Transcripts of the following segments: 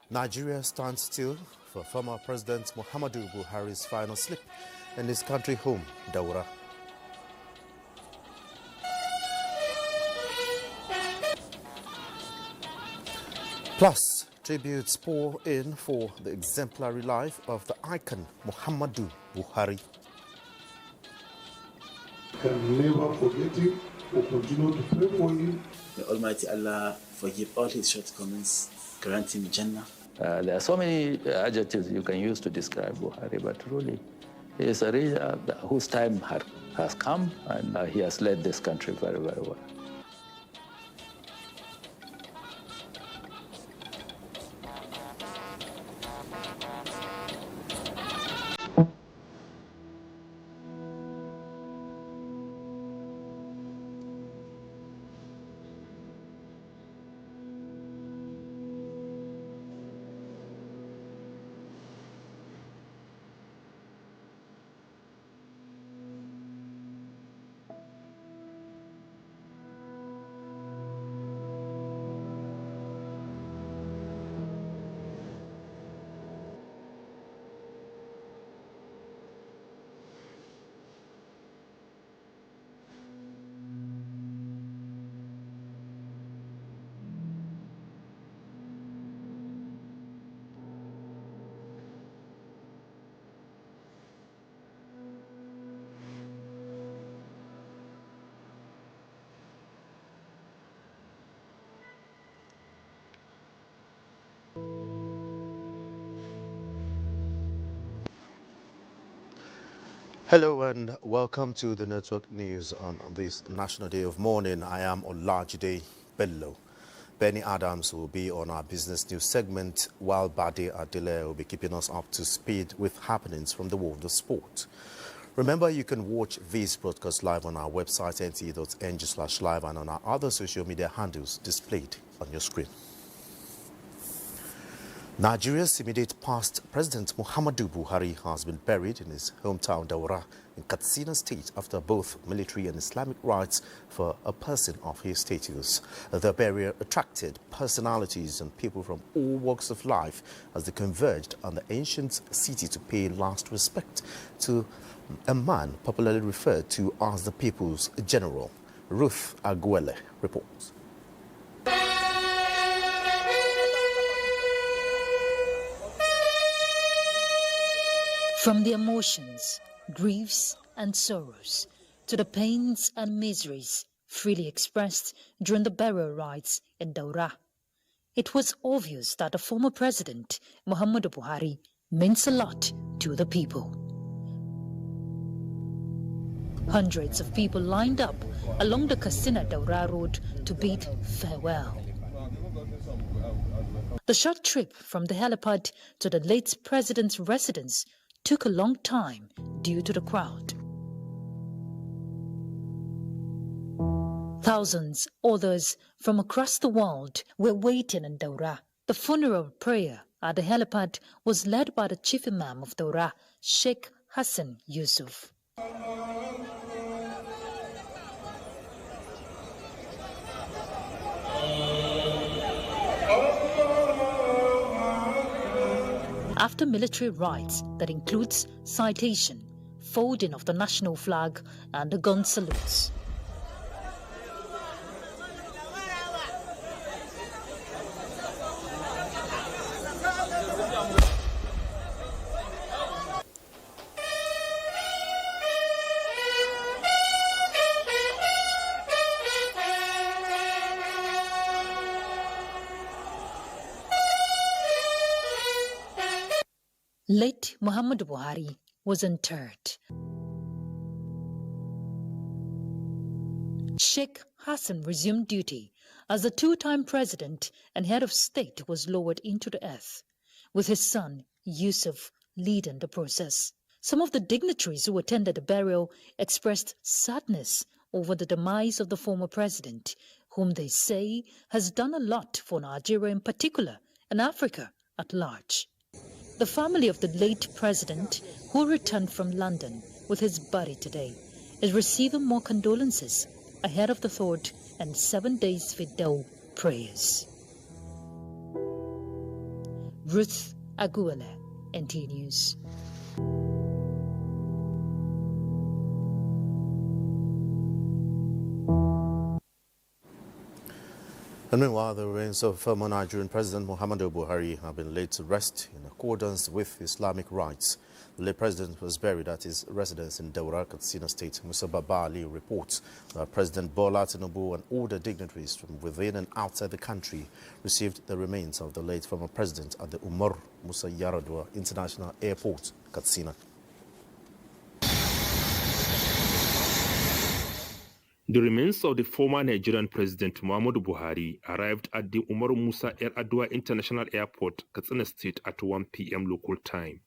Nigeria stands still for former President Muhammadu Buhari's final sleep in his country home, Daura. Plus, tributes pour in for the exemplary life of the icon Muhammadu Buhari. Can never forget him or continue to pray for him. May Almighty Allah forgive all his shortcomings, grant him Jannah. There are so many adjectives you can use to describe Buhari, but truly, he is a leader whose time has come, and he has led this country very, very well. Hello and welcome to the Network News on this National Day of Mourning. I am Olajide Bello. Benny Adams will be on our business news segment, while Bade Adele will be keeping us up to speed with happenings from the world of sport. Remember, you can watch this broadcast live on our website, nta.ng/live, and on our other social media handles displayed on your screen. Nigeria's immediate past President Muhammadu Buhari has been buried in his hometown Daura in Katsina State after both military and Islamic rites for a person of his status. The burial attracted personalities and people from all walks of life as they converged on the ancient city to pay last respect to a man popularly referred to as the People's General. Ruth Aguele reports. From the emotions, griefs and sorrows to the pains and miseries freely expressed during the burial rites in Daura, it was obvious that the former president, Muhammadu Buhari, means a lot to the people. Hundreds of people lined up along the Katsina-Daura road to bid farewell. The short trip from the helipad to the late president's residence took a long time due to the crowd. Thousands others from across the world were waiting in Daura. The funeral prayer at the helipad was led by the chief imam of Daura, Sheikh Hassan Yusuf. After military rites that includes citation, folding of the national flag and the gun salutes. Late Muhammadu Buhari was interred. Sheikh Hassan resumed duty as the two-time president and head of state was lowered into the earth, with his son Yusuf leading the process. Some of the dignitaries who attended the burial expressed sadness over the demise of the former president, whom they say has done a lot for Nigeria in particular and Africa at large. The family of the late president, who returned from London with his body today, is receiving more condolences ahead of the 3rd and 7 days Fidel prayers. Ruth Aguele, NTA News. And meanwhile, the remains of former Nigerian President Muhammadu Buhari have been laid to rest in accordance with Islamic rites. The late president was buried at his residence in Daura, Katsina State. Musa Babali reports that President Bola Tinubu and other dignitaries from within and outside the country received the remains of the late former president at the Umar Musa Yaradua International Airport, Katsina. The remains of the former Nigerian President Muhammadu Buhari arrived at the Umar Musa Yaradua International Airport, Katsina State at 1 p.m. local time.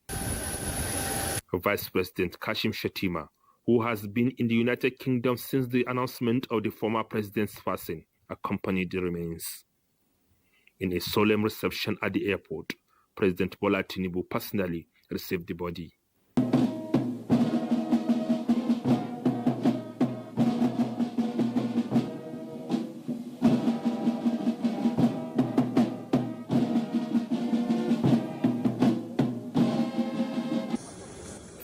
Vice President Kashim Shettima, who has been in the United Kingdom since the announcement of the former president's passing, accompanied the remains. In a solemn reception at the airport, President Bola Tinubu personally received the body.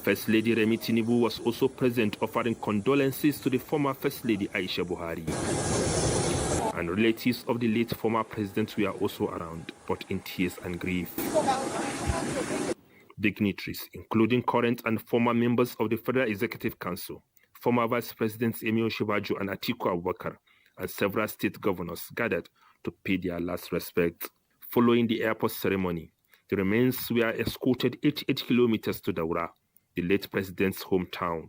First Lady Remi Tinubu was also present, offering condolences to the former First Lady Aisha Buhari. And relatives of the late former president were also around, but in tears and grief. Dignitaries, including current and former members of the Federal Executive Council, former Vice Presidents Emio Shibaju and Atiku Abubakar, and several state governors gathered to pay their last respects. Following the airport ceremony, the remains were escorted 88 kilometers to Daura, the late president's hometown.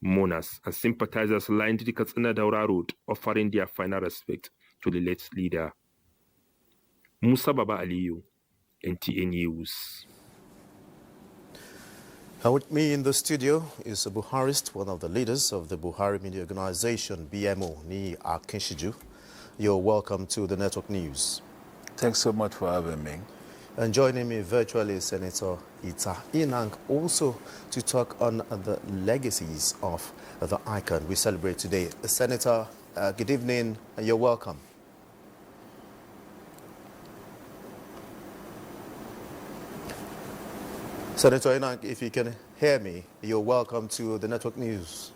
Mourners and sympathizers lined the Katsina Daura Road, offering their final respect to the late leader. Musa Baba Aliyu, NTA News. Now with me in the studio is a Buharist, one of the leaders of the Buhari Media Organization, BMO, Ni Akinshiju. You're welcome to the Network News. Thanks so much for having me. And joining me virtually is Senator Ita Inang, also to talk on the legacies of the icon we celebrate today. Senator, good evening, and you're welcome. Senator Inang, if you can hear me, you're welcome to the Network News.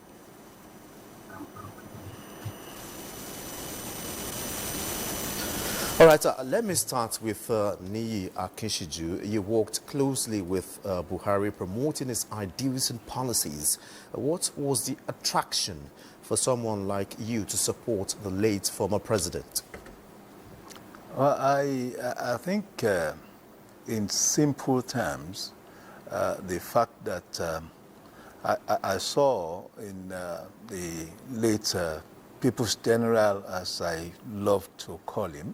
All right, let me start with Niyi Akinshiju. You worked closely with Buhari promoting his ideals and policies. What was the attraction for someone like you to support the late former president? Well, I think in simple terms, the fact that I saw in the late People's General, as I love to call him,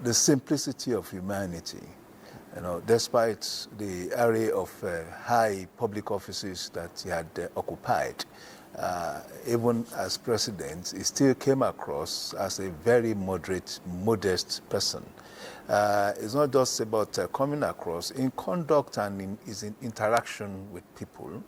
the simplicity of humanity. You know, despite the array of high public offices that he had occupied, even as president, he still came across as a very moderate, modest person. It's not just about coming across. In conduct and in his interaction with people,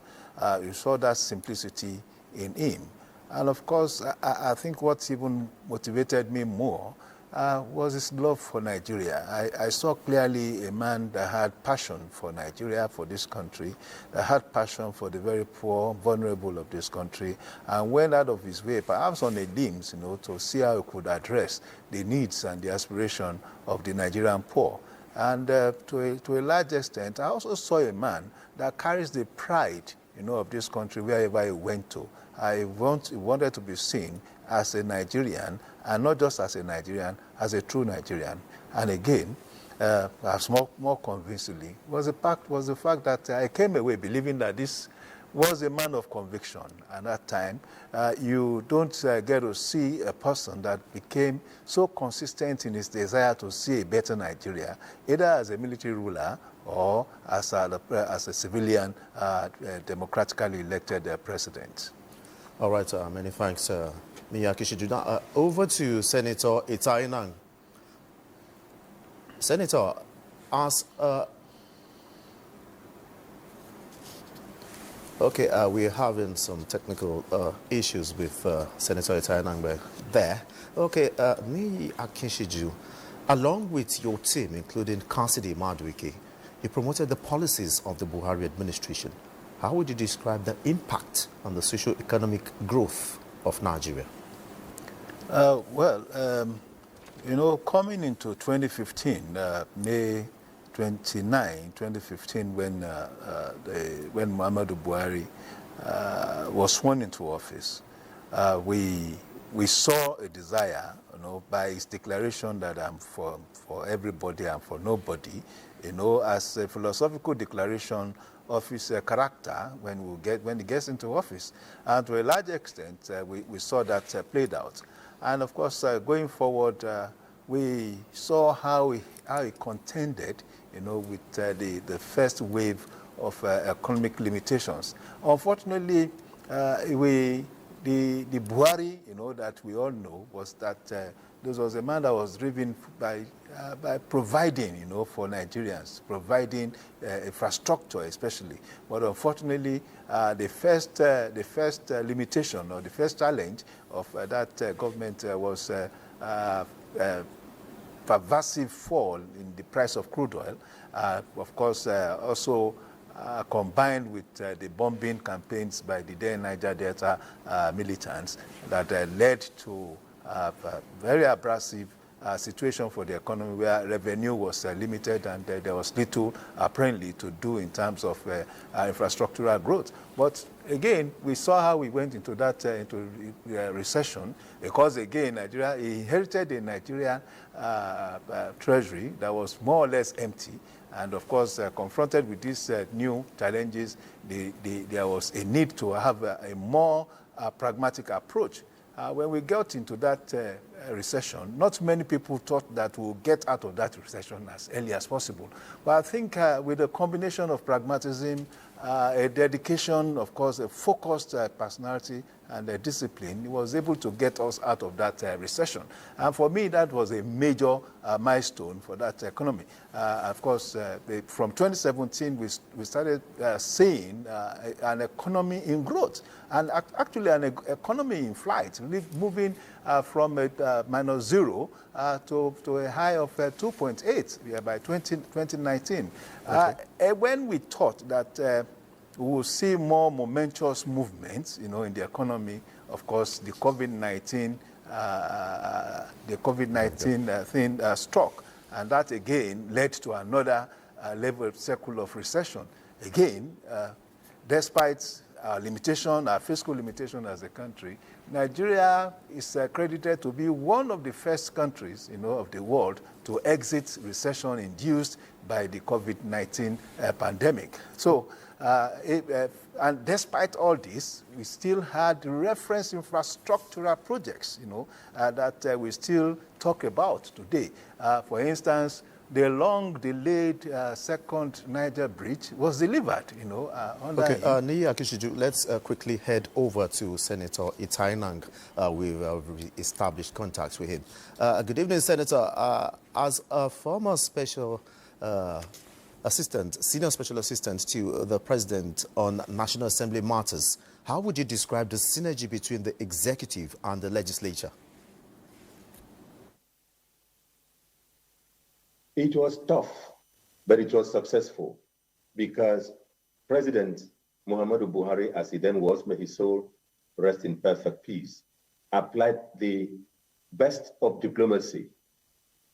you saw that simplicity in him. And of course, I think what even motivated me more was his love for Nigeria. I saw clearly a man that had passion for Nigeria, for this country, that had passion for the very poor, vulnerable of this country, and went out of his way, perhaps on a limbs, to see how he could address the needs and the aspiration of the Nigerian poor. And to a large extent, I also saw a man that carries the pride, of this country wherever he went to. He wanted to be seen as a Nigerian, and not just as a Nigerian, as a true Nigerian. And again, perhaps more convincingly, was the fact that I came away believing that this was a man of conviction. And at that time, you don't get to see a person that became so consistent in his desire to see a better Nigeria, either as a military ruler or as a civilian, democratically elected president. All right, many thanks, Niyi Akinshiju. Now, over to Senator Ita Inang. Senator, as okay, we're having some technical issues with Senator Ita Inang there. Okay, Niyi Akinshiju, Along with your team, including Cassidy Madueke, you promoted the policies of the Buhari administration. How would you describe the impact on the socio-economic growth of Nigeria? Coming into 2015, May 29, 2015, when Muhammadu Buhari was sworn into office, we saw a desire, by his declaration that I'm for everybody and for nobody, as a philosophical declaration of his character when he gets into office. And to a large extent, we saw that played out. And of course, going forward, we saw how he contended, with the first wave of economic limitations. Unfortunately, the Buhari, that we all know, was that this was a man that was driven by providing, for Nigerians, providing infrastructure especially. But unfortunately, the first limitation or the first challenge of that government was pervasive fall in the price of crude oil. Of course, also combined with the bombing campaigns by the then Niger Delta militants that led to a very abrasive situation for the economy, where revenue was limited and there was little apparently to do in terms of infrastructural growth. But again, we saw how we went into that recession, because again, Nigeria inherited a Nigerian treasury that was more or less empty. And of course, confronted with these new challenges, there was a need to have a more pragmatic approach. When we got into that recession, not many people thought that we'll get out of that recession as early as possible. But I think with a combination of pragmatism, a dedication, of course, a focused personality and a discipline, he was able to get us out of that recession. And for me, that was a major milestone for that economy. Of course, from 2017, we started seeing an economy in growth, and actually an economy in flight, moving from -0 to a high of 2.8 by 2019. Okay. When we thought that we will see more momentous movements, in the economy, of course, the COVID-19 thing struck, and that again led to another level cycle of recession. Again, despite our fiscal limitation as a country, Nigeria is credited to be one of the first countries, of the world to exit recession induced by the COVID-19 pandemic. So, and despite all this, we still had reference infrastructural projects, that we still talk about today. For instance, the long-delayed second Niger Bridge was delivered, Okay, Niyi Akishiju, let's quickly head over to Senator Itainang. We've established contacts with him. Good evening, Senator. As a former senior special assistant to the President on National Assembly matters, how would you describe the synergy between the executive and the legislature? It was tough, but it was successful, because President Muhammadu Buhari, as he then was, may his soul rest in perfect peace, applied the best of diplomacy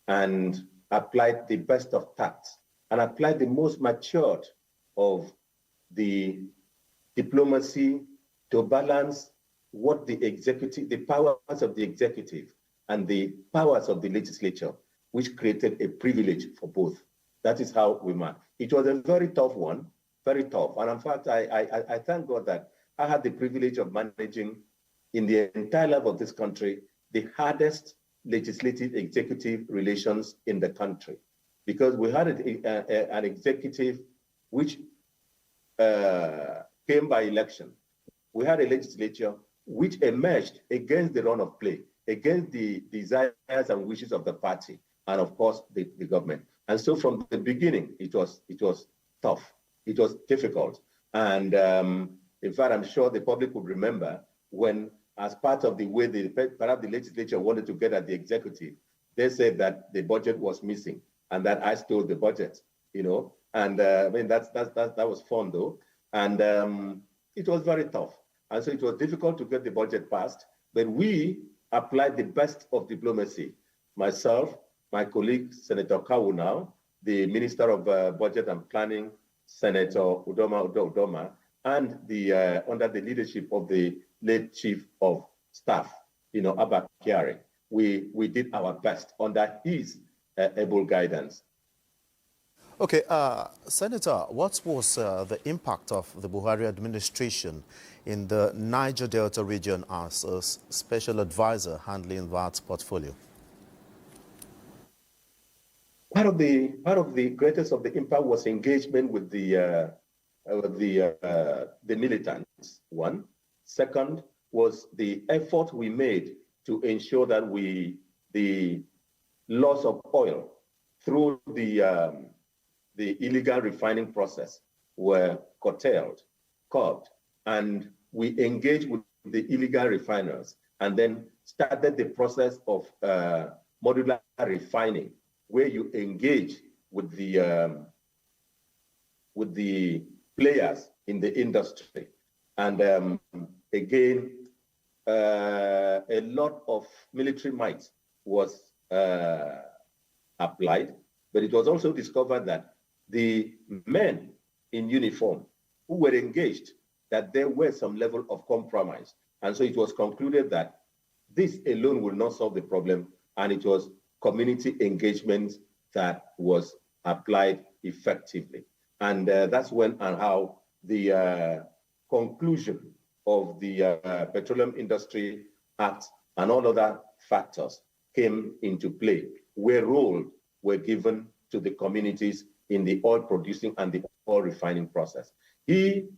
and applied the best of tact and applied the most matured of the diplomacy to balance what the powers of the executive and the powers of the legislature, which created a privilege for both. That is how we managed. It was a very tough one, very tough. And in fact, I thank God that I had the privilege of managing in the entire life of this country the hardest legislative executive relations in the country, because we had an executive which came by election. We had a legislature which emerged against the run of play, against the desires and wishes of the party, and of course the government. And so from the beginning, it was tough, it was difficult. And in fact, I'm sure the public would remember when, as part of the way perhaps the legislature wanted to get at the executive, they said that the budget was missing and that I stole the budget, And I mean, that was fun though. And it was very tough. And so it was difficult to get the budget passed, but we applied the best of diplomacy. Myself, my colleague, Senator Kawu now, the Minister of Budget and Planning, Senator Udoma, and under the leadership of the late Chief of Staff, Abba Kyari, we did our best under his able guidance. Okay, Senator, what was the impact of the Buhari administration in the Niger Delta region as a special advisor handling that portfolio? Part of the greatest of the impact was engagement with the militants. One. Second was the effort we made to ensure that the loss of oil through the illegal refining process were curtailed, curbed, and we engaged with the illegal refiners and then started the process of modular refining, where you engage with the players in the industry. And again, a lot of military might was applied, but it was also discovered that the men in uniform who were engaged, that there were some level of compromise. And so it was concluded that this alone will not solve the problem, and it was community engagement that was applied effectively. And that's when and how the conclusion of the Petroleum Industry Act and all other factors came into play, where roles were given to the communities in the oil producing and the oil refining process. He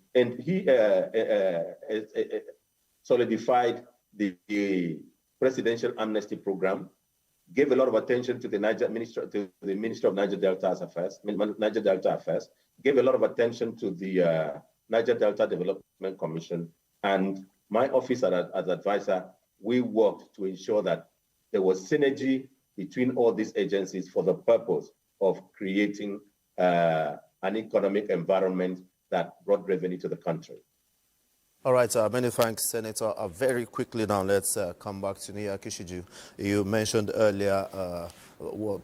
solidified the presidential amnesty program, gave a lot of attention to the Minister of Niger Delta Affairs, gave a lot of attention to the Niger Delta Development Commission, and my office as advisor, we worked to ensure that there was synergy between all these agencies for the purpose of creating an economic environment that brought revenue to the country. All right, many thanks, Senator. Very quickly now, let's come back to Nia Kishiju. You mentioned earlier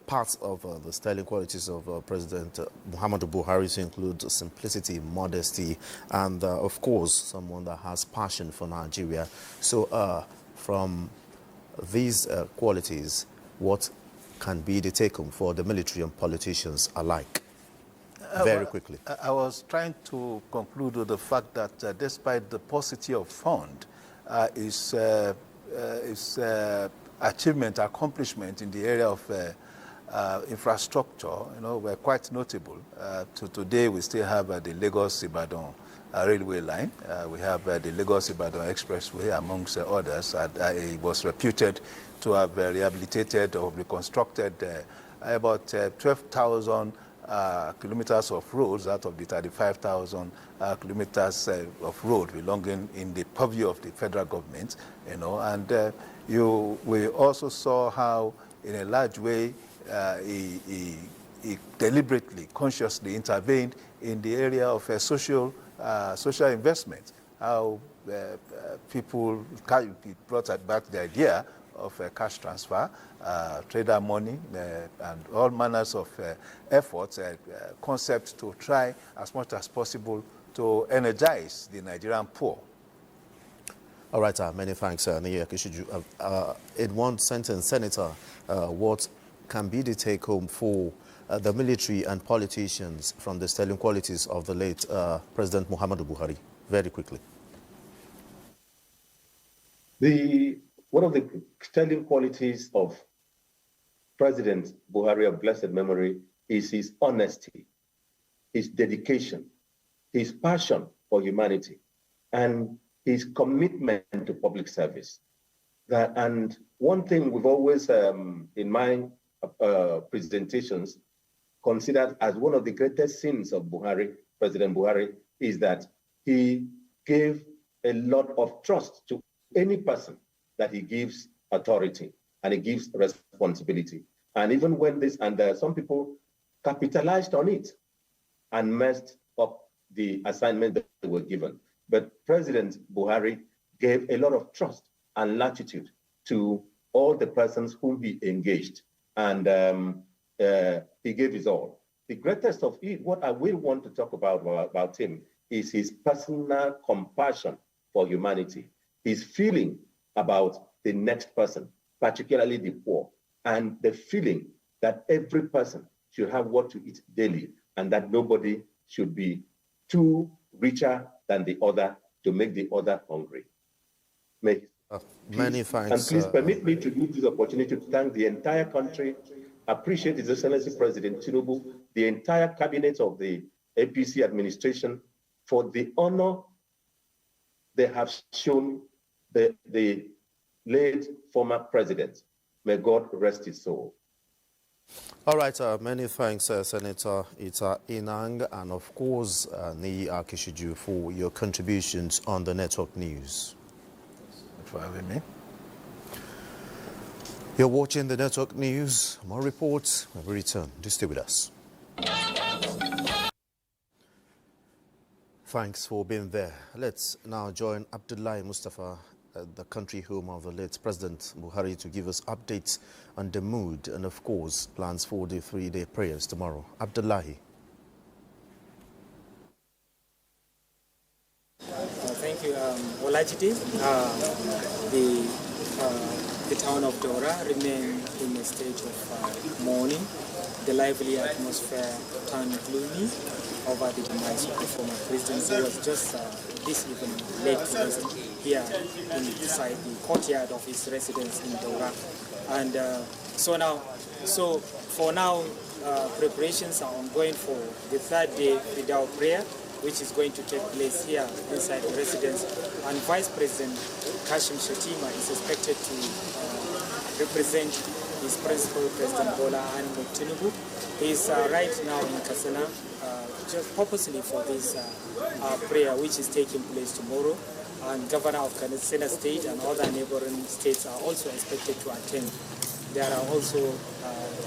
parts of the sterling qualities of President Muhammadu Buhari to include simplicity, modesty, and of course, someone that has passion for Nigeria. So from these qualities, what can be the take-home for the military and politicians alike? Very quickly. I was trying to conclude with the fact that despite the paucity of fund, his achievement, accomplishment in the area of infrastructure, were quite notable. To today, we still have the Lagos-Ibadan railway line. We have the Lagos-Ibadan Expressway, amongst others. It was reputed to have rehabilitated or reconstructed about 12,000 kilometers of roads out of the 35,000 kilometers of road belonging in the purview of the federal government, and we also saw how, in a large way, he deliberately, consciously intervened in the area of social investment, how people brought back the idea of cash transfer, trader money, and all manners of efforts, concepts to try as much as possible to energize the Nigerian poor. All right, many thanks, Nia Kishiju. In one sentence, Senator, what can be the take-home for the military and politicians from the sterling qualities of the late President Muhammadu Buhari? Very quickly. One of the sterling qualities of President Buhari of blessed memory is his honesty, his dedication, his passion for humanity, and his commitment to public service. And one thing we've always, in my presentations, considered as one of the greatest sins of Buhari, President Buhari, is that he gave a lot of trust to any person that he gives authority. and it gives responsibility. And even when this, and some people capitalized on it and messed up the assignment that they were given. But President Buhari gave a lot of trust and latitude to all the persons whom he engaged, and he gave his all. The greatest of it, what I will want to talk about him, is his personal compassion for humanity, his feeling about the next person, particularly the poor, and the feeling that every person should have what to eat daily, and that nobody should be too richer than the other to make the other hungry. Many thanks. And please permit me to use this opportunity to thank the entire country, appreciate His Excellency President Tinubu, the entire cabinet of the APC administration for the honor they have shown the late former president. May God rest his soul. All right, many thanks, Senator Ita Inang, and of course, Ni Akishiju, for your contributions on the network news. Thanks for having me. You're watching the network news. More reports when we return. Do stay with us. Thanks for being there. Let's now join Abdullahi Mustafa at the country home of the late President Buhari to give us updates on the mood and, of course, plans for the three-day prayers tomorrow. Abdullahi. Thank you, Olajide. The town of Dora remained in a state of mourning. The lively atmosphere turned gloomy over the demise of the former president. He was just this evening laid to rest here inside the courtyard of his residence in Dora. And so for now, preparations are ongoing for the third day without prayer, which is going to take place here inside the residence. And Vice President Kashim Shettima is expected to represent his principal, President Bola Ahmed Tinubu. He is right now in Katsina, just purposely for this prayer, which is taking place tomorrow. And Governor of Katsina State and other neighboring states are also expected to attend. There are also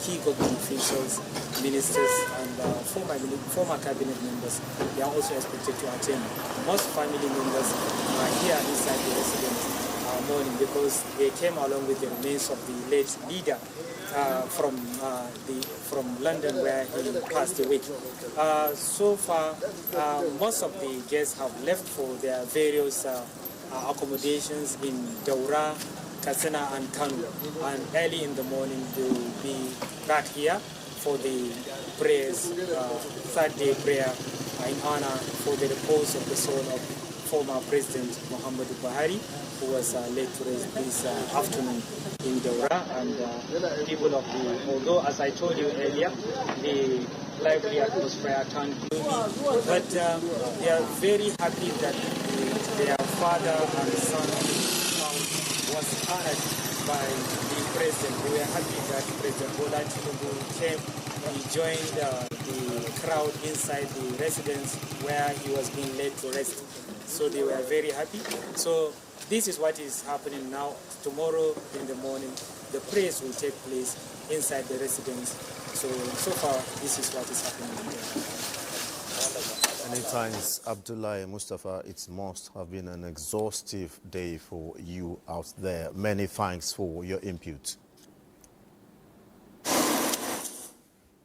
key government officials, ministers, and former cabinet members. They are also expected to attend. Most family members are here inside the residence mourning because they came along with the remains of the late leader from London, where he passed away. So far, most of the guests have left for their various accommodations in Daura, Katsina and Kanu, and early in the morning they will be back here for the prayers, third day prayer in honor for the repose of the soul of former President Muhammadu Buhari, who was laid to rest this afternoon in Daura. And people of the, although as I told you earlier, the lively atmosphere turned gloomy, but they are very happy that their father and son was honored by the president. We were happy that President Bola Tinubu came. He joined the crowd inside the residence where he was being laid to rest. So they were very happy. So this is what is happening now. Tomorrow in the morning, the prayers will take place inside the residence. So far, this is what is happening there. Many times, Abdullahi Mustafa, it must have been an exhaustive day for you out there. Many thanks for your input.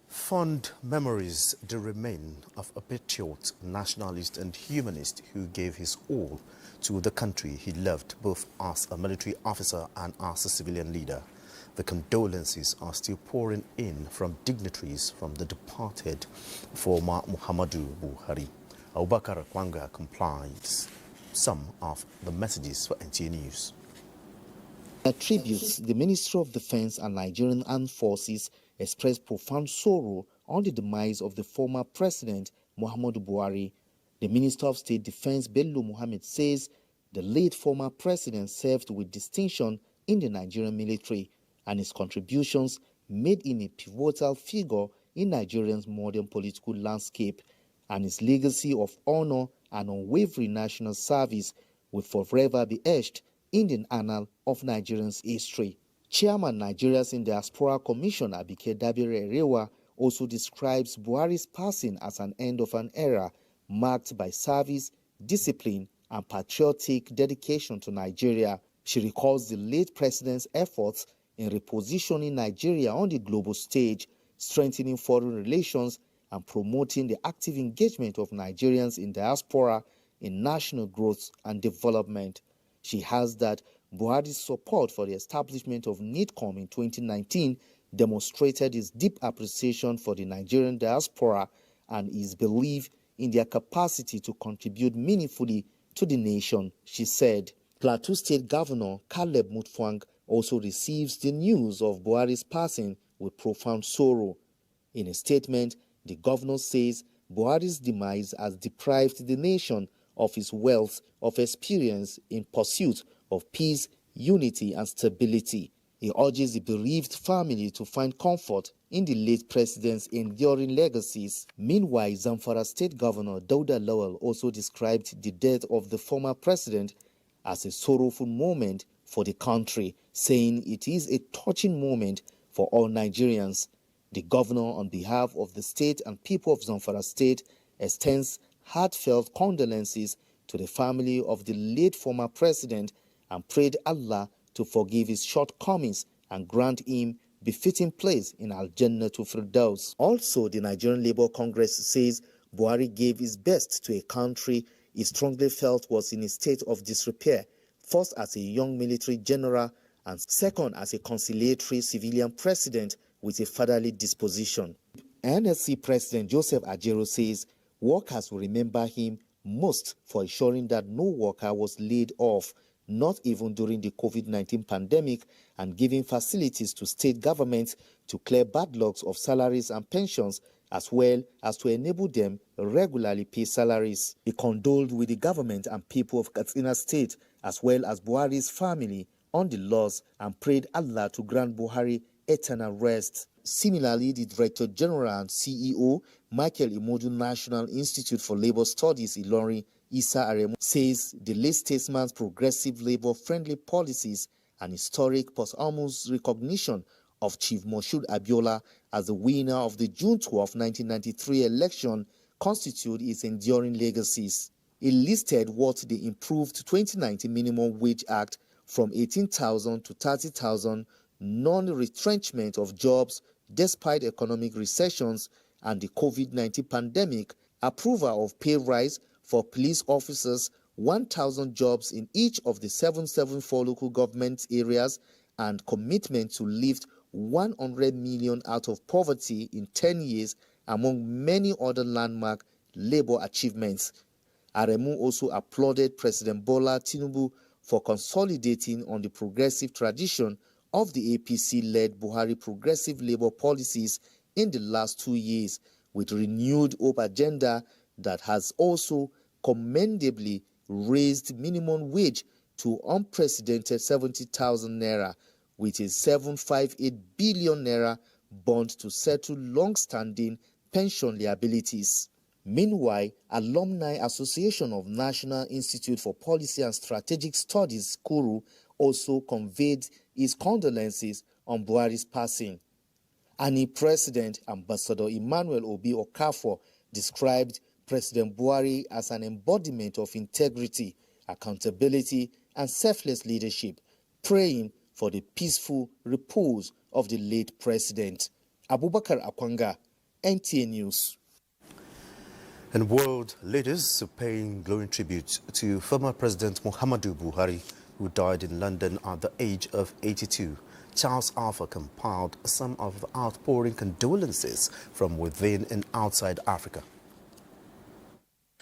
Fond memories do remain of a patriot, nationalist and humanist who gave his all to the country he loved, both as a military officer and as a civilian leader. The condolences are still pouring in from dignitaries from the departed former Muhammadu Buhari. Abubakar Kwanga compiles some of the messages for NTA News. Tributes, the Ministry of Defense and Nigerian Armed Forces expressed profound sorrow on the demise of the former President Muhammadu Buhari. The Minister of State Defense Bello Muhammad says the late former president served with distinction in the Nigerian military, and his contributions made him a pivotal figure in Nigeria's modern political landscape, and his legacy of honor and unwavering national service will forever be etched in the annal of Nigerians' history. Chairman Nigeria's in Diaspora Commission Abike Dabire Erewa also describes Buhari's passing as an end of an era marked by service, discipline, and patriotic dedication to Nigeria. She recalls the late president's efforts in repositioning Nigeria on the global stage, strengthening foreign relations, and promoting the active engagement of Nigerians in diaspora in national growth and development. She has that Buhari's support for the establishment of NIDCOM in 2019 demonstrated his deep appreciation for the Nigerian diaspora and his belief in their capacity to contribute meaningfully to the nation, she said. Plateau State Governor Caleb Mutfwang also receives the news of Buhari's passing with profound sorrow. In a statement, the governor says Buhari's demise has deprived the nation of its wealth of experience in pursuit of peace, unity, and stability. He urges the bereaved family to find comfort in the late president's enduring legacies. Meanwhile, Zamfara State Governor Dauda Lawal also described the death of the former president as a sorrowful moment for the country, saying it is a touching moment for all Nigerians. The governor, on behalf of the state and people of Zamfara State, extends heartfelt condolences to the family of the late former president and prayed Allah to forgive his shortcomings and grant him befitting place in Al-Jannatul Firdaus. Also, the Nigerian Labour Congress says Buhari gave his best to a country he strongly felt was in a state of disrepair, first as a young military general and second as a conciliatory civilian president with a fatherly disposition. NSC President Joseph Ajero says workers will remember him most for ensuring that no worker was laid off, not even during the COVID-19 pandemic, and giving facilities to state governments to clear backlogs of salaries and pensions, as well as to enable them regularly pay salaries. He condoled with the government and people of Katsina State, as well as Buhari's family, on the loss and prayed Allah to grant Buhari eternal rest. Similarly, the Director General and CEO, Michael Imodu National Institute for Labour Studies, Ilorin, Isa Aremu, says the late statesman's progressive labour-friendly policies and historic posthumous recognition of Chief Moshood Abiola as the winner of the June 12, 1993 election constitute its enduring legacies. He listed what the improved 2019 Minimum Wage Act from 18,000 to 30,000, non-retrenchment of jobs despite economic recessions and the COVID-19 pandemic, approval of pay rise for police officers, 1,000 jobs in each of the 774 local government areas, and commitment to lift 100 million out of poverty in 10 years, among many other landmark labor achievements. Aremu also applauded President Bola Tinubu for consolidating on the progressive tradition of the APC-led Buhari progressive labor policies in the last 2 years, with renewed hope agenda that has also commendably raised minimum wage to unprecedented 70,000 naira, with a 758 billion naira bond to settle long-standing pension liabilities. Meanwhile, Alumni Association of National Institute for Policy and Strategic Studies, Kuru, also conveyed its condolences on Buhari's passing. ANI President Ambassador Emmanuel Obi Okafor described President Buhari as an embodiment of integrity, accountability, and selfless leadership, praying for the peaceful repose of the late president. Abubakar Akwanga, NTA News. And world leaders are paying glowing tribute to former President Muhammadu Buhari, who died in London at the age of 82. Charles Arthur compiled some of the outpouring condolences from within and outside Africa.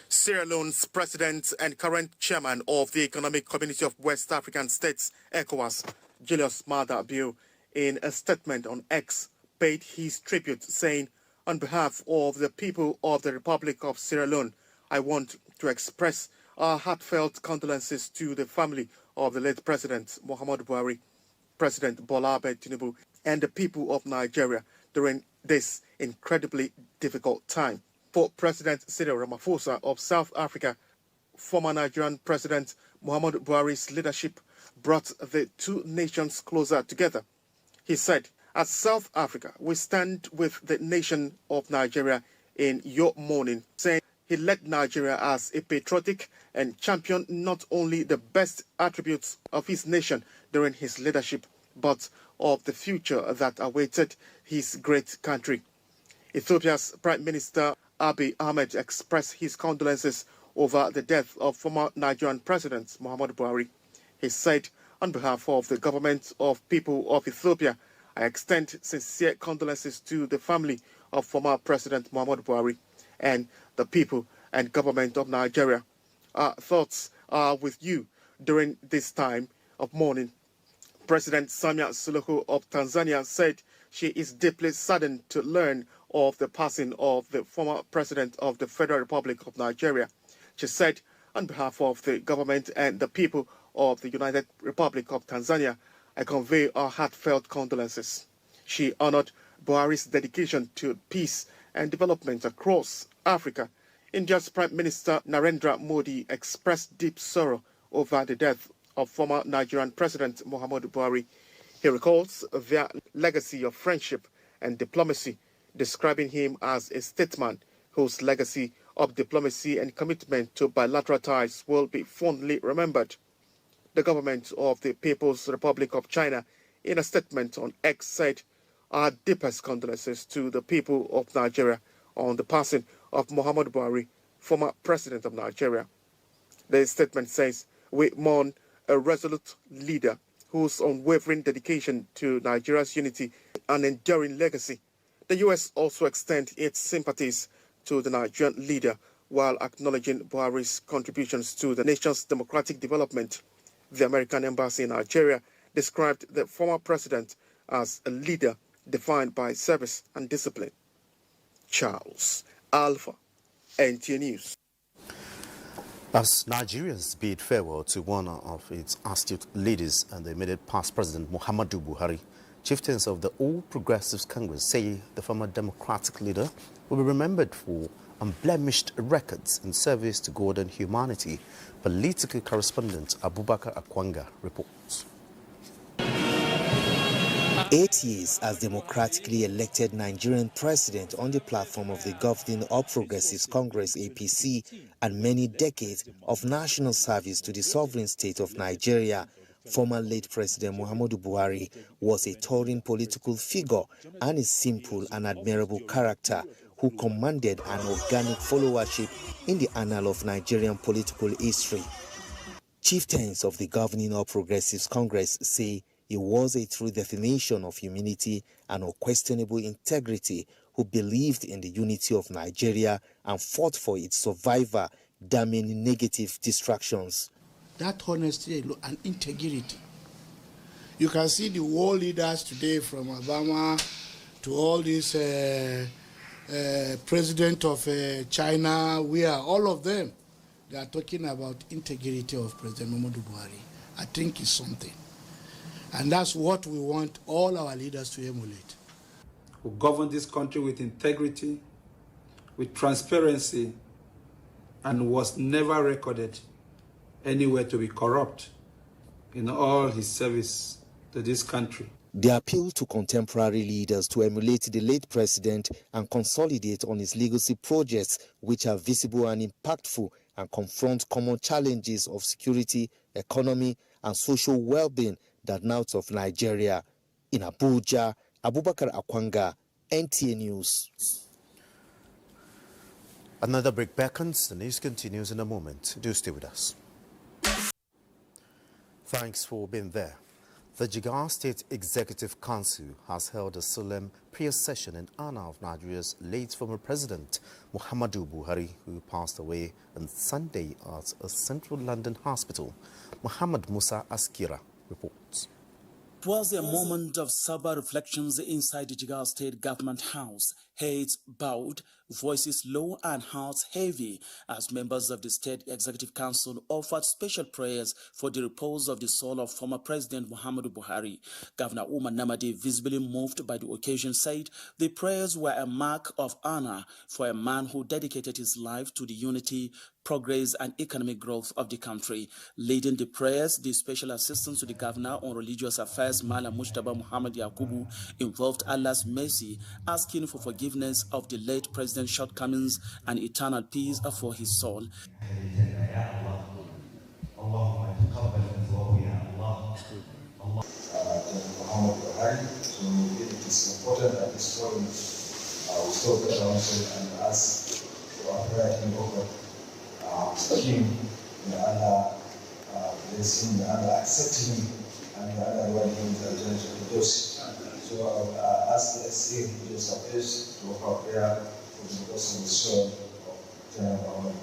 Sierra Leone's president and current chairman of the Economic Community of West African States, ECOWAS, Julius Maada Bio, in a statement on X, paid his tribute, saying, "On behalf of the people of the Republic of Sierra Leone, I want to express our heartfelt condolences to the family of the late President Muhammadu Buhari, President Bola Ahmed Tinubu, and the people of Nigeria during this incredibly difficult time." For President Cyril Ramaphosa of South Africa, former Nigerian President Muhammadu Buhari's leadership brought the two nations closer together He said, "As South Africa, we stand with the nation of Nigeria in your mourning," saying he led Nigeria as a patriotic and championed not only the best attributes of his nation during his leadership, but of the future that awaited his great country. Ethiopia's Prime Minister Abiy Ahmed expressed his condolences over the death of former Nigerian President Muhammadu Buhari. He said, "On behalf of the government of people of Ethiopia, I extend sincere condolences to the family of former President Muhammadu Buhari and the people and government of Nigeria. Our thoughts are with you during this time of mourning." President Samia Suluhu of Tanzania said she is deeply saddened to learn of the passing of the former president of the Federal Republic of Nigeria. She said, "On behalf of the government and the people of the United Republic of Tanzania, I convey our heartfelt condolences." She honored Buhari's dedication to peace and development across Africa. India's Prime Minister Narendra Modi expressed deep sorrow over the death of former Nigerian President Muhammadu Buhari. He recalls their legacy of friendship and diplomacy, describing him as a statesman whose legacy of diplomacy and commitment to bilateral ties will be fondly remembered. The government of the People's Republic of China, in a statement on X, said, "Our deepest condolences to the people of Nigeria on the passing of Muhammadu Buhari, former president of Nigeria." The statement says, "We mourn a resolute leader whose unwavering dedication to Nigeria's unity and enduring legacy." The U.S. also extends its sympathies to the Nigerian leader while acknowledging Buhari's contributions to the nation's democratic development. The American embassy in Nigeria described the former president as a leader defined by service and discipline. Charles Alpha, NTA News. As Nigerians bid farewell to one of its astute leaders and the immediate past President Muhammadu Buhari, chieftains of the All Progressives Congress say the former democratic leader will be remembered for unblemished records in service to God and humanity. Political correspondent Abubakar Akwanga reports. 8 years as democratically elected Nigerian president on the platform of the governing All Progressives Congress APC and many decades of national service to the sovereign state of Nigeria, former late President Muhammadu Buhari was a towering political figure and a simple and admirable character who commanded an organic followership in the annal of Nigerian political history. Chieftains of the governing All Progressives Congress say he was a true definition of humility and unquestionable integrity who believed in the unity of Nigeria and fought for its survival, damning negative distractions. That honesty and integrity. You can see the world leaders today, from Obama to all these president of China, all of them, they are talking about integrity of President Muhammadu Buhari. I think it's something. And that's what we want all our leaders to emulate. Who govern this country with integrity, with transparency, and was never recorded anywhere to be corrupt in all his service to this country. The appeal to contemporary leaders to emulate the late president and consolidate on his legacy projects which are visible and impactful and confront common challenges of security, economy, and social well-being that now of Nigeria. In Abuja, Abubakar Akwanga, NTA News. Another break beckons. The news continues in a moment. Do stay with us. Thanks for being there. The Jigawa State Executive Council has held a solemn prayer session in honor of Nigeria's late former president, Muhammadu Buhari, who passed away on Sunday at a central London hospital. Muhammad Musa Askira reports. It was a moment of sober reflections inside the Jigawa State Government House. Heads bowed, voices low and hearts heavy as members of the State Executive Council offered special prayers for the repose of the soul of former President Muhammadu Buhari. Governor Umar Namadi, visibly moved by the occasion, said the prayers were a mark of honor for a man who dedicated his life to the unity, progress and economic growth of the country. Leading the prayers, the special assistant to the governor on religious affairs, Malam Mujtaba Muhammad Yakubu, invoked Allah's mercy, asking for forgiveness of the late president's shortcomings and eternal peace for his soul. So it is important at this point we stop at ourselves and ask for our prayer king over him, may Allah bless him, may Allah accept him, and may Allah reward him to the judge of the dose. So I ask the SA to support to offer our prayer for the person of the soul of General Muhammad.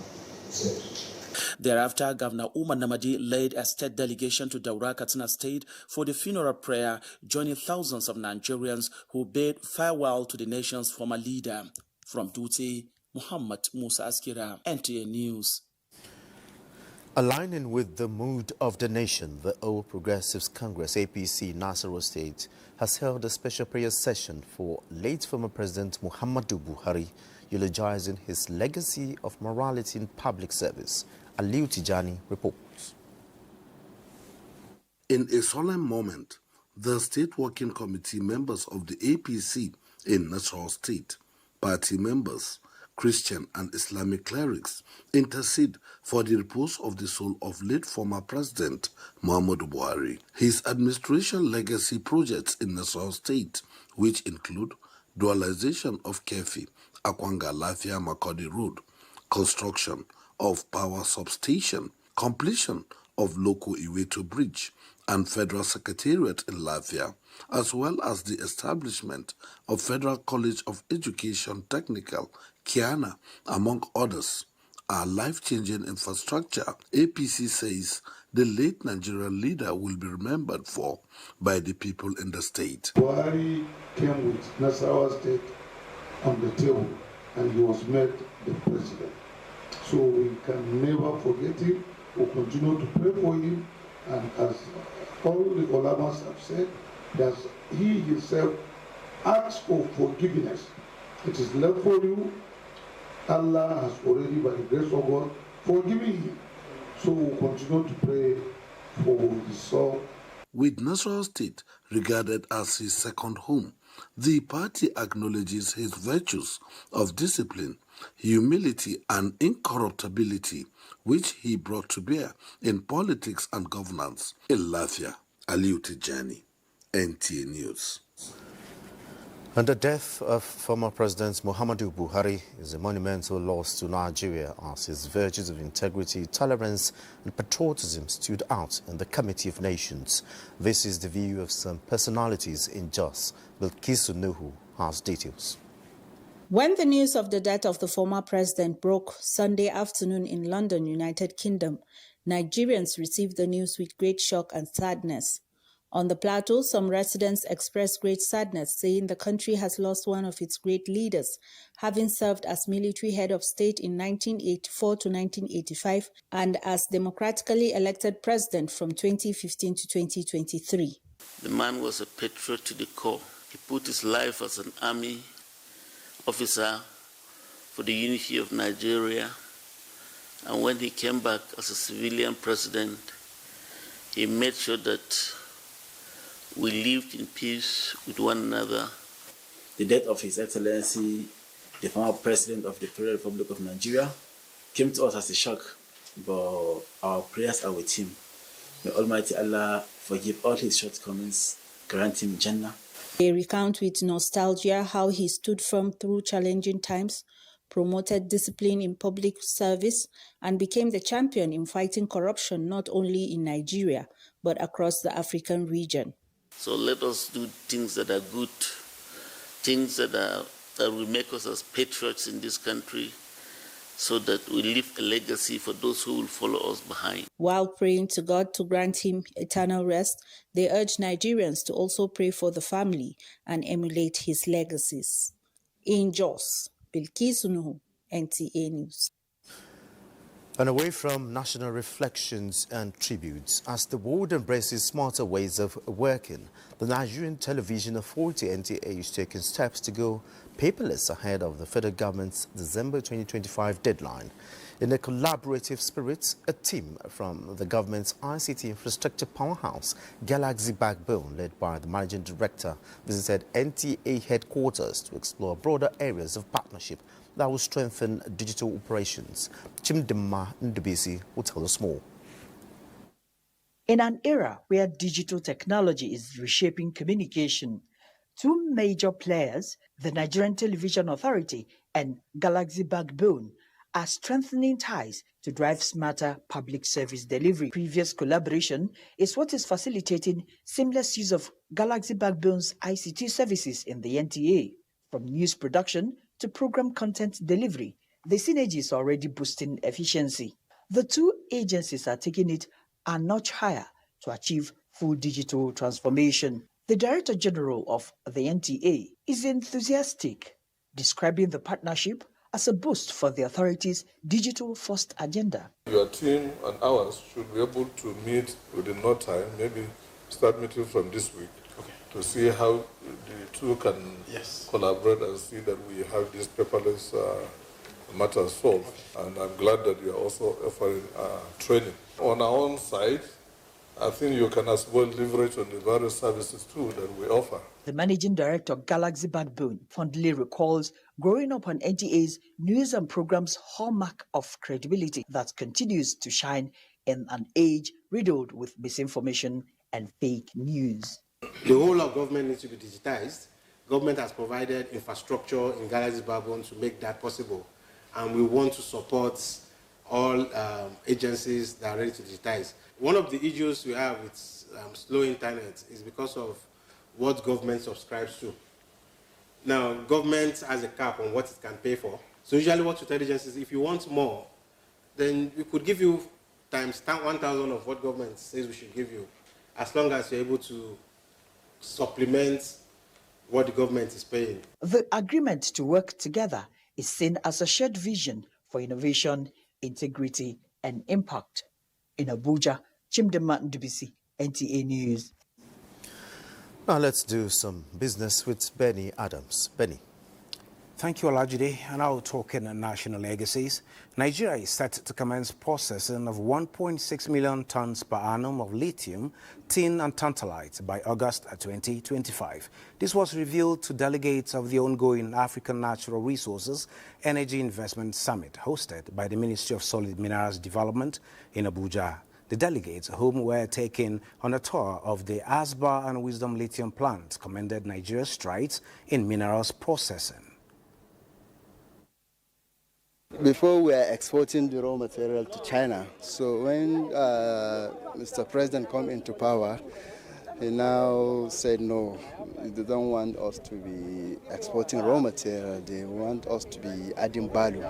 Thereafter, Governor Umar Namadi led a state delegation to Daura, Katsina State for the funeral prayer, joining thousands of Nigerians who bade farewell to the nation's former leader. From Dutse, Muhammad Musa Askira, NTA News. Aligning with the mood of the nation, the All Progressives Congress, APC, Nasarawa State, has held a special prayer session for late former President Muhammadu Buhari, eulogizing his legacy of morality in public service. Aliu Tijani reports. In a solemn moment, the State Working Committee members of the APC in Nasarawa State, party members, Christian and Islamic clerics intercede for the repose of the soul of late former President Muhammadu Buhari. His administration legacy projects in Nasarawa State, which include dualization of Kefi, Akwanga Lafia Makodi Road, construction of power substation, completion of Loko Iweto Bridge and Federal Secretariat in Lafia, as well as the establishment of Federal College of Education Technical, Kiana, among others, are life-changing infrastructure. APC says the late Nigerian leader will be remembered for by the people in the state. Buhari came with Nasarawa State on the table and he was made the president. So we can never forget him. We'll continue to pray for him. And as all the ulamas have said, that he himself asks for forgiveness. It is left for you. Allah has already, by the grace of God, forgiven him. So we'll continue to pray for his soul. With Nasarawa State regarded as his second home, the party acknowledges his virtues of discipline, humility and incorruptibility, which he brought to bear in politics and governance. In Lafia, Aliu Tijani, NTA News. And the death of former President Muhammadu Buhari is a monumental loss to Nigeria, as his virtues of integrity, tolerance and patriotism stood out in the Committee of Nations. This is the view of some personalities in Jos. Bilkisu Nuhu has details. When the news of the death of the former president broke Sunday afternoon in London, United Kingdom, Nigerians received the news with great shock and sadness. On the plateau, some residents expressed great sadness, saying the country has lost one of its great leaders, having served as military head of state in 1984 to 1985 and as democratically elected president from 2015 to 2023. The man was a patriot to the core. He put his life as an army officer for the unity of Nigeria, and when he came back as a civilian president, he made sure that we lived in peace with one another. The death of His Excellency, the former President of the Federal Republic of Nigeria, came to us as a shock, but our prayers are with him. May Almighty Allah forgive all his shortcomings, grant him Jannah. They recount with nostalgia how he stood firm through challenging times, promoted discipline in public service, and became the champion in fighting corruption not only in Nigeria, but across the African region. So let us do things that are good, things that will make us as patriots in this country, so that we leave a legacy for those who will follow us behind. While praying to God to grant him eternal rest, they urge Nigerians to also pray for the family and emulate his legacies. In Jos, Bilkisu Nuhu, NTA News. And away from national reflections and tributes, as the world embraces smarter ways of working, the Nigerian Television Authority NTA is taking steps to go paperless ahead of the federal government's December 2025 deadline. In a collaborative spirit, a team from the government's ICT infrastructure powerhouse, Galaxy Backbone, led by the managing director, visited NTA headquarters to explore broader areas of partnership that will strengthen digital operations. Chimdima Ndubisi will tell us more. In an era where digital technology is reshaping communication, two major players, the Nigerian Television Authority and Galaxy Backbone, are strengthening ties to drive smarter public service delivery. Previous collaboration is what is facilitating seamless use of Galaxy Backbone's ICT services in the NTA. From news production to program content delivery, the synergy is already boosting efficiency. The two agencies are taking it a notch higher to achieve full digital transformation. The Director General of the NTA is enthusiastic, describing the partnership as a boost for the authority's digital-first agenda. Your team and ours should be able to meet within no time, maybe start meeting from this week, to see how the two can collaborate and see that we have these paperless matters solved. And I'm glad that you are also offering training. On our own side, I think you can as well leverage on the various services too that we offer. The managing director of Galaxy Backbone fondly recalls growing up on NTA's news and programs hallmark of credibility that continues to shine in an age riddled with misinformation and fake news. The whole of government needs to be digitized. Government has provided infrastructure in Galaxy Backbone to make that possible. And we want to support all agencies that are ready to digitize. One of the issues we have with slow internet is because of what government subscribes to. Now, government has a cap on what it can pay for. So usually what we tell agencies, if you want more, then we could give you times 1,000 of what government says we should give you, as long as you're able to supplement what the government is paying. The agreement to work together is seen as a shared vision for innovation, integrity, and impact. In Abuja, Chimdema Ndubisi, NTA News. Now let's do some business with Benny Adams. Benny. Thank you, Olajide. And now talking national legacies. Nigeria is set to commence processing of 1.6 million tons per annum of lithium, tin and tantalite by August 2025. This was revealed to delegates of the ongoing African Natural Resources Energy Investment Summit hosted by the Ministry of Solid Minerals Development in Abuja. The delegates, whom were taken on a tour of the Asbar and Wisdom lithium plants, commended Nigeria's strides in minerals processing. Before we are exporting the raw material to China, so when Mr. President came into power, he now said no, they don't want us to be exporting raw material, they want us to be adding value.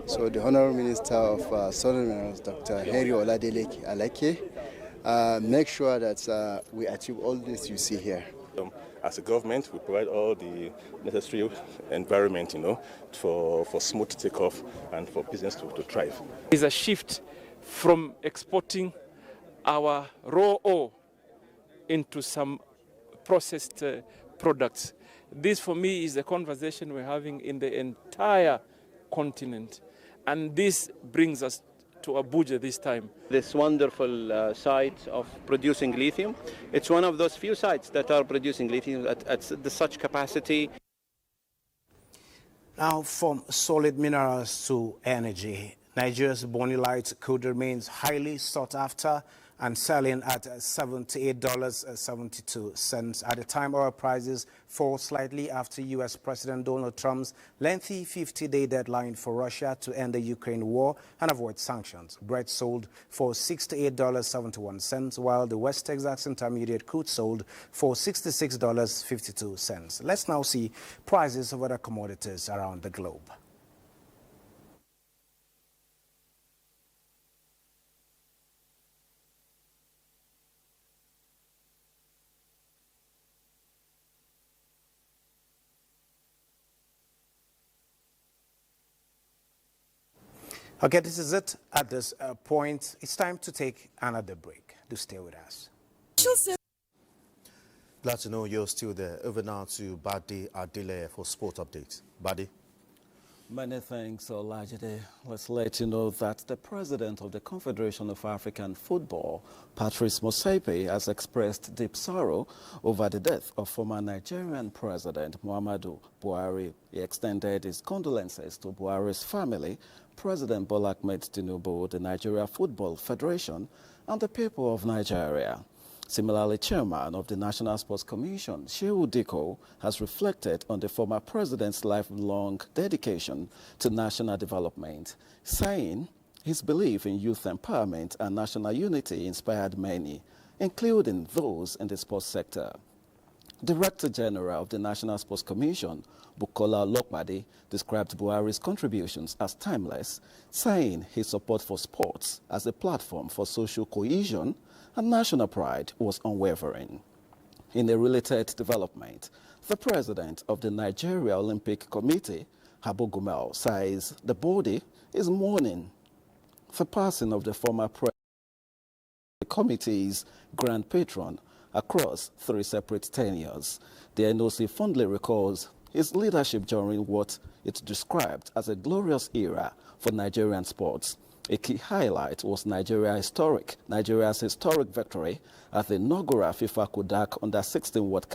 So the Honorable Minister of Solid Minerals, Dr. Henry Oladeleke, make sure that we achieve all this you see here. As a government, we provide all the necessary environment, for smooth takeoff and for business to thrive. It's a shift from exporting our raw ore into some processed products. This, for me, is a conversation we're having in the entire continent, and this brings us to Abuja this time. This wonderful site of producing lithium. It's one of those few sites that are producing lithium at such capacity. Now, from solid minerals to energy, Nigeria's Bonilite crude remains highly sought after and selling at $78.72 at a time oil prices fall slightly after U.S. President Donald Trump's lengthy 50-day deadline for Russia to end the Ukraine war and avoid sanctions. Brent sold for $68.71, while the West Texas Intermediate crude sold for $66.52. Let's now see prices of other commodities around the globe. Okay, this is it at this point. It's time to take another break. Do stay with us. Glad to know you're still there. Over now to Badi Adile for sport updates. Badi. Many thanks, Olajide. Let's let you know that the president of the Confederation of African Football, Patrice Motsepe, has expressed deep sorrow over the death of former Nigerian President Muhammadu Buhari. He extended his condolences to Buhari's family, President Bola Ahmed Tinubu, the Nigeria Football Federation, and the people of Nigeria. Similarly, Chairman of the National Sports Commission, Shehu Diko, has reflected on the former president's lifelong dedication to national development, saying his belief in youth empowerment and national unity inspired many, including those in the sports sector. Director General of the National Sports Commission, Bukola Olopade, described Buhari's contributions as timeless, saying his support for sports as a platform for social cohesion and national pride was unwavering. In a related development, the president of the Nigeria Olympic Committee, Habu Gumel, says the body is mourning the passing of the former president of the committee's grand patron across 3 separate tenures. The NOC fondly recalls his leadership during what it described as a glorious era for Nigerian sports. A key highlight was Nigeria's historic victory at the inaugural FIFA Kodak Under-16 World Cup.